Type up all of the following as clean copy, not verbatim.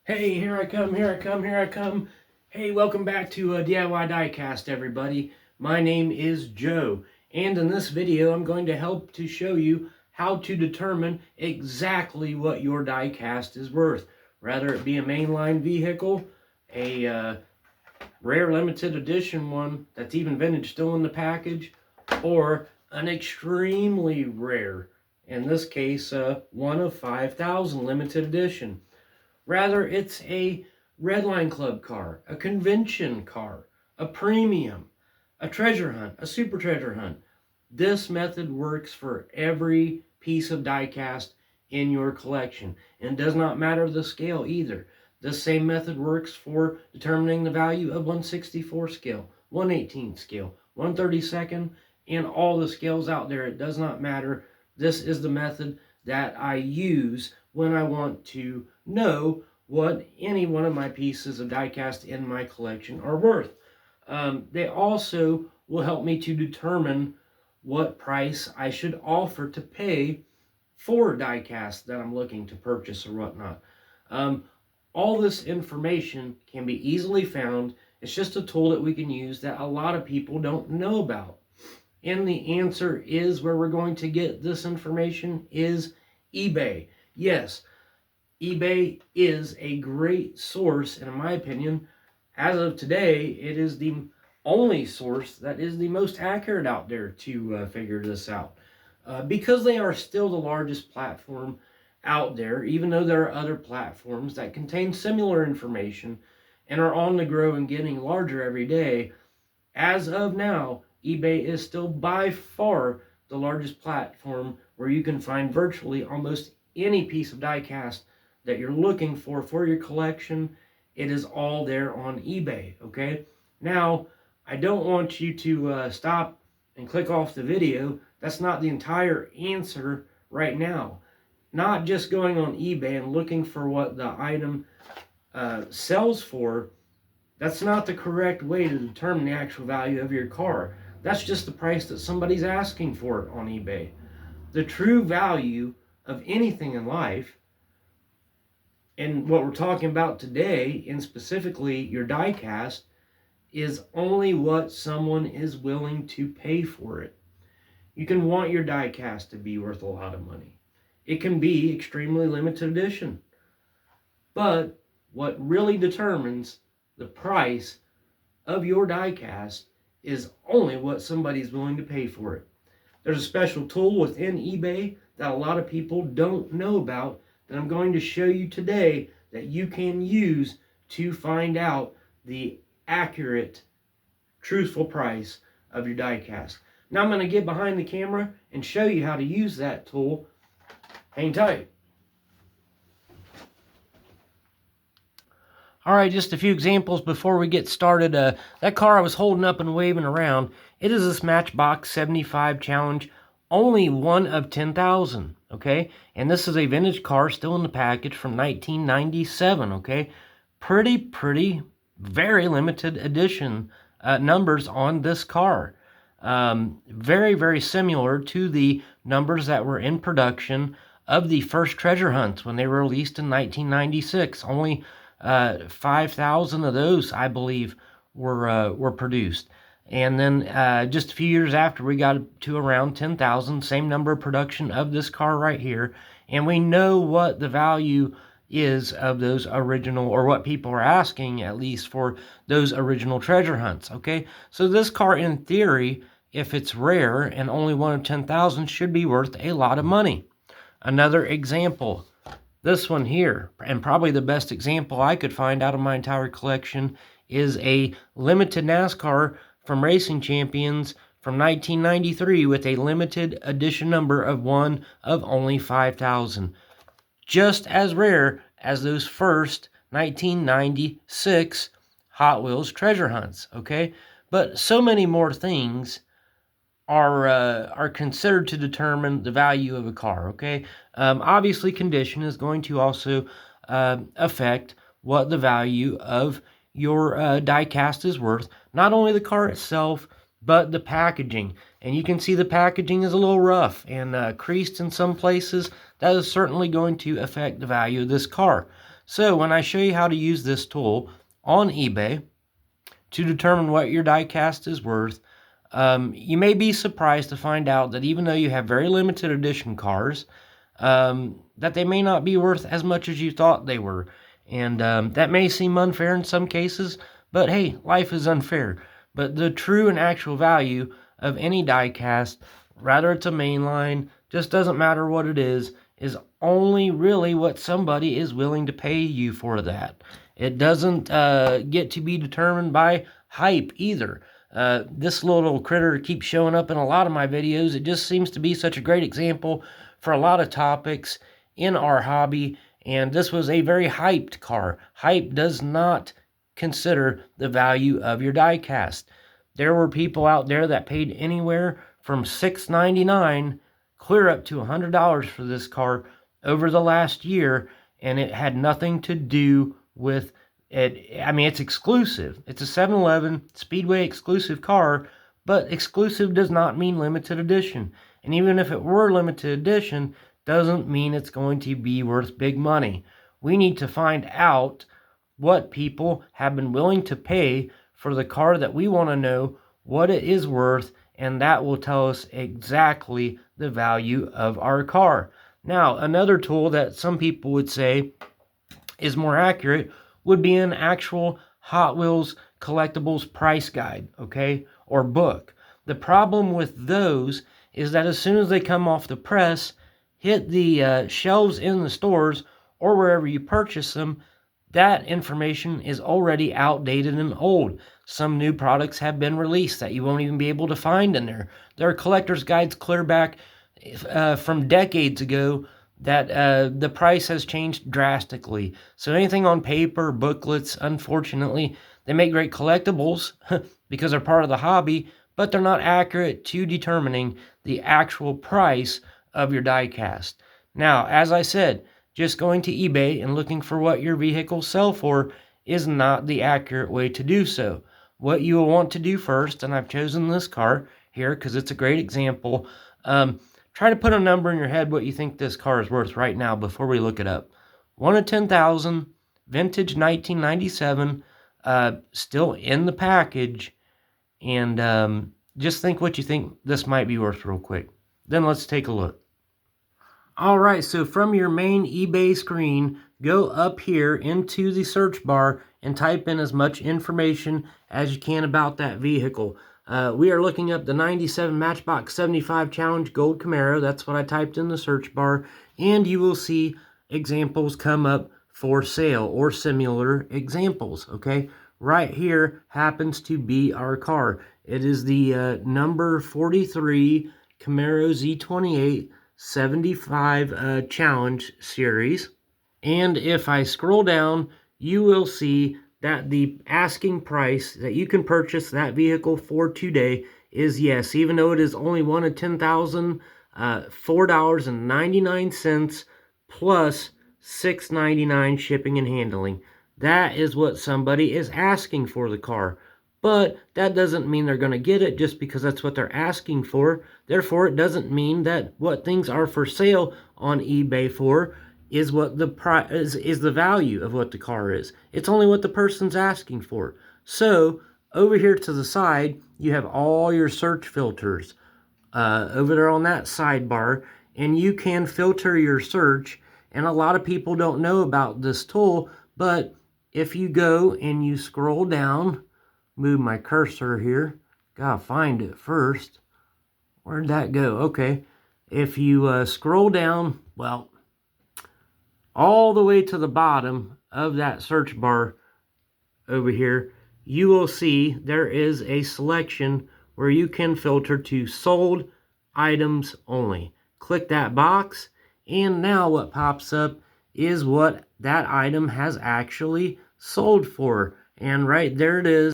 Hey, here I come, here I come, here I come. Hey, welcome back to DIY DIECAST, everybody. My name is Joe, and in this video, I'm going to help to show you how to determine exactly what your diecast is worth. Rather it be a mainline vehicle, a rare limited edition one that's even vintage still in the package, or an extremely rare, in this case, one of 5,000 limited edition. Rather, it's a Redline Club car, a convention car, a premium, a treasure hunt, a super treasure hunt. This method works for every piece of diecast in your collection, and does not matter the scale either. This same method works for determining the value of 1/64 scale, 1/18 scale, 1/32, and all the scales out there. It does not matter. This is the method that I use when I want to know what any one of my pieces of diecast in my collection are worth. They also will help me to determine what price I should offer to pay for diecast that I'm looking to purchase or whatnot. All this information can be easily found. It's just a tool that we can use that a lot of people don't know about. And the answer is, where we're going to get this information is eBay. Yes, eBay is a great source, and in my opinion, as of today, it is the only source that is the most accurate out there to figure this out. Because they are still the largest platform out there, even though there are other platforms that contain similar information and are on the grow and getting larger every day, as of now, eBay is still by far the largest platform where you can find virtually almost any piece of diecast that you're looking for your collection. It is all there on eBay, okay? Now, I don't want you to stop and click off the video. That's not the entire answer right now. Not just going on eBay and looking for what the item sells for. That's not the correct way to determine the actual value of your car. That's just the price that somebody's asking for it on eBay. The true value of anything in life, and what we're talking about today, and specifically your diecast, is only what someone is willing to pay for it. You can want your diecast to be worth a lot of money. It can be extremely limited edition. But what really determines the price of your diecast is only what somebody's willing to pay for it. There's a special tool within eBay that a lot of people don't know about that I'm going to show you today that you can use to find out the accurate, truthful price of your diecast. Now I'm going to get behind the camera and show you how to use that tool. Hang tight. All right, just a few examples before we get started. That car I was holding up and waving around, it is this Matchbox 75 Challenge, only one of 10,000, okay? And this is a vintage car still in the package from 1997, okay? Pretty, very limited edition numbers on this car. Very similar to the numbers that were in production of the first treasure hunts when they were released in 1996. Only 5,000 of those, I believe, were produced. And then just a few years after, we got to around 10,000, same number of production of this car right here. And we know what the value is of those original, or what people are asking at least for those original treasure hunts, okay? So this car, in theory, if it's rare and only one of 10,000, should be worth a lot of money. Another example, this one here, and probably the best example I could find out of my entire collection, is a limited NASCAR from Racing Champions from 1993 with a limited edition number of one of only 5,000. Just as rare as those first 1996 Hot Wheels treasure hunts, okay? But so many more things are considered to determine the value of a car, okay? Obviously, condition is going to also affect what the value of your diecast is worth. Not only the car itself, but the packaging. And you can see the packaging is a little rough and creased in some places. That is certainly going to affect the value of this car. So when I show you how to use this tool on eBay to determine what your diecast is worth, you may be surprised to find out that even though you have very limited edition cars, that they may not be worth as much as you thought they were. And that may seem unfair in some cases, but hey, life is unfair. But the true and actual value of any diecast, rather it's a mainline, just doesn't matter what it is only really what somebody is willing to pay you for that. It doesn't get to be determined by hype either. This little critter keeps showing up in a lot of my videos. It just seems to be such a great example for a lot of topics in our hobby, and this was a very hyped car. Hype does not consider the value of your diecast. There were people out there that paid anywhere from $6.99 clear up to $100 for this car over the last year, and it had nothing to do with it. I mean, it's exclusive. It's a 7-Eleven Speedway exclusive car, but exclusive does not mean limited edition. And even if it were limited edition, doesn't mean it's going to be worth big money. We need to find out what people have been willing to pay for the car that we want to know what it is worth, and that will tell us exactly the value of our car. Now, another tool that some people would say is more accurate would be an actual Hot Wheels collectibles price guide, okay, or book. The problem with those is that as soon as they come off the press, hit the shelves in the stores or wherever you purchase them, that information is already outdated and old. Some new products have been released that you won't even be able to find in there. There are collector's guides clear back from decades ago that the price has changed drastically. So anything on paper, booklets, unfortunately, they make great collectibles because they're part of the hobby, but they're not accurate to determining the actual price of your diecast. Now, as I said, just going to eBay and looking for what your vehicles sell for is not the accurate way to do so. What you will want to do first, and I've chosen this car here because it's a great example, try to put a number in your head what you think this car is worth right now before we look it up. 1 of 10,000, vintage 1997, still in the package, and just think what you think this might be worth real quick. Then let's take a look. Alright, so from your main eBay screen, go up here into the search bar and type in as much information as you can about that vehicle. We are looking up the 97 Matchbox 75 Challenge Gold Camaro. That's what I typed in the search bar. And you will see examples come up for sale or similar examples, okay? Right here happens to be our car. It is the number 43 Camaro Z28 75 Challenge Series. And if I scroll down, you will see that the asking price that you can purchase that vehicle for today is, yes, even though it is only 1 of 10,000, $4.99 plus $6.99 shipping and handling. That is what somebody is asking for the car. But that doesn't mean they're going to get it just because that's what they're asking for. Therefore, it doesn't mean that what things are for sale on eBay for is what the price is the value of what the car is. It's only what the person's asking for. So over here to the side, you have all your search filters over there on that sidebar, and you can filter your search. And a lot of people don't know about this tool, but if you go and you scroll down, move my cursor here, gotta find it first. Where'd that go? Okay, if you scroll down, well, all the way to the bottom of that search bar over here, you will see there is a selection where you can filter to sold items only. Click that box, and now what pops up is what that item has actually sold for. And right there it is.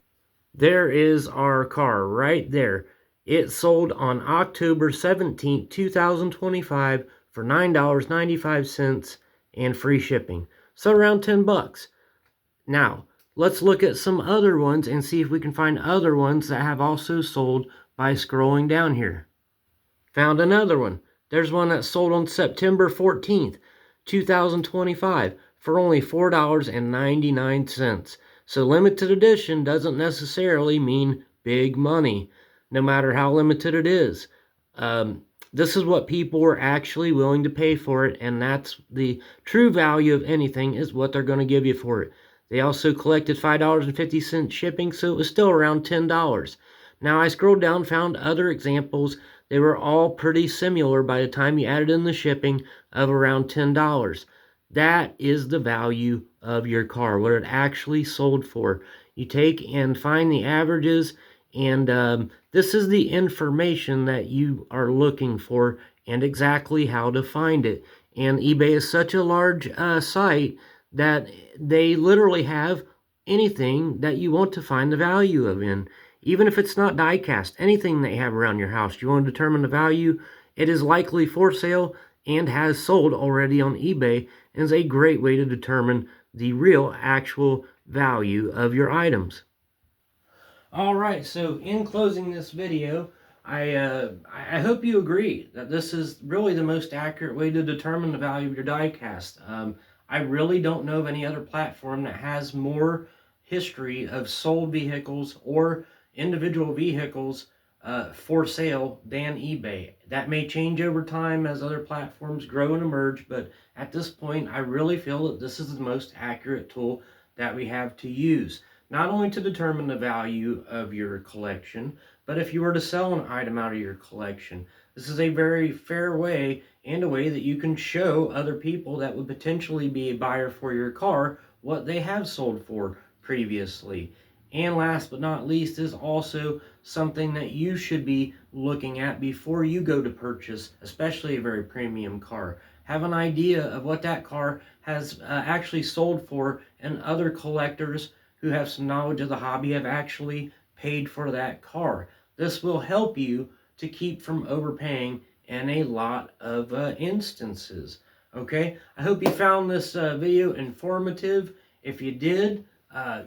There is our car right there. It sold on October 17th, 2025 for $9.95 and free shipping. So around 10 bucks. Now, let's look at some other ones and see if we can find other ones that have also sold by scrolling down here. Found another one. There's one that sold on September 14th, 2025 for only $4.99. So limited edition doesn't necessarily mean big money, no matter how limited it is. This is what people are actually willing to pay for it, and that's the true value of anything, is what they're going to give you for it. They also collected $5.50 shipping, so it was still around $10. Now I scrolled down, found other examples. They were all pretty similar by the time you added in the shipping, of around $10. That is the value of your car, what it actually sold for. You take and find the averages, and this is the information that you are looking for and exactly how to find it. And eBay is such a large site that they literally have anything that you want to find the value of in. Even if it's not diecast, anything that you have around your house, you want to determine the value, it is likely for sale and has sold already on eBay, and is a great way to determine the real actual value of your items. Alright, so in closing this video, I hope you agree that this is really the most accurate way to determine the value of your diecast. I really don't know of any other platform that has more history of sold vehicles or individual vehicles for sale than eBay. That may change over time as other platforms grow and emerge, but at this point I really feel that this is the most accurate tool that we have to use. Not only to determine the value of your collection, but if you were to sell an item out of your collection. This is a very fair way, and a way that you can show other people that would potentially be a buyer for your car what they have sold for previously. And last but not least is also something that you should be looking at before you go to purchase, especially a very premium car. Have an idea of what that car has actually sold for, and other collectors who have some knowledge of the hobby have actually paid for that car. This will help you to keep from overpaying in a lot of instances. Okay, I hope you found this video informative. If you did,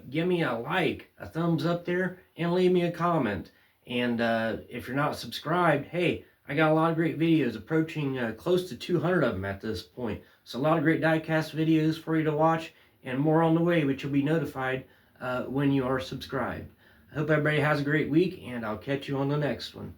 give me a like, a thumbs up there, and leave me a comment. And if you're not subscribed, hey, I got a lot of great videos, approaching close to 200 of them at this point. So a lot of great diecast videos for you to watch, and more on the way, which you'll be notified when you are subscribed. I hope everybody has a great week, and I'll catch you on the next one.